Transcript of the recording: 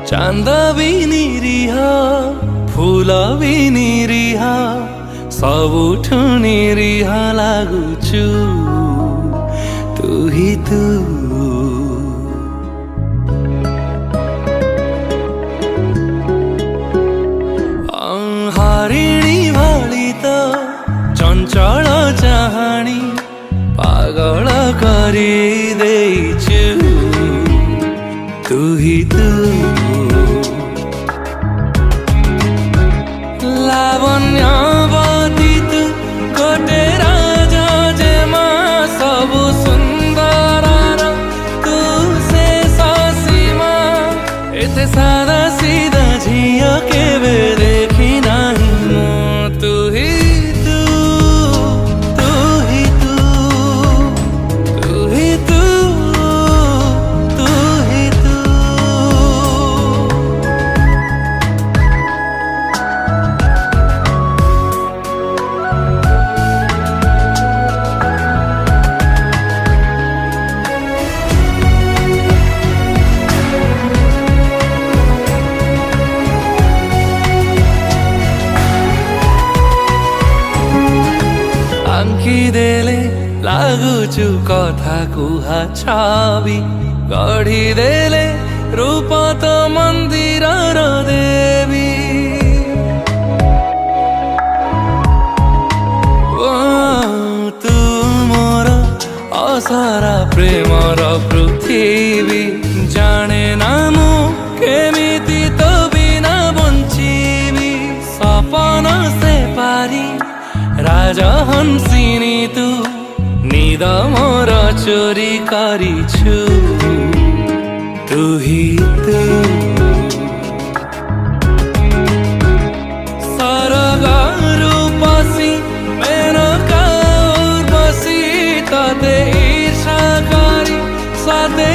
चांद भी निरीह फूल भी निरीह सबुठु निरीह लागुचु तू ही तू। हरिणी भली तो चंचल चाहाणी पागल करी देइछु तू ही तू। लावण्यवती तू गोटे राजा जेमा सबु सुंदर तू से सीमा एते सादा सीधा झिया केबे देखी नाही मो तू ही तू तू ही तू तू ही तू तू ही तू। आंखी देले लागुचु कथा कुहा छवि गढ़ी देले रूप तो मंदिर देवी। ओ तू मोर असारा प्रेमर पृथ्वी जाने ना मु केमिति तो बिना बंचीबी सपन से पारी राजहंसिनी तू निद मोर चोरी करिछु तू ही तू। सरग रूपसी मेनका उर्वशी तते ईर्षा करी सते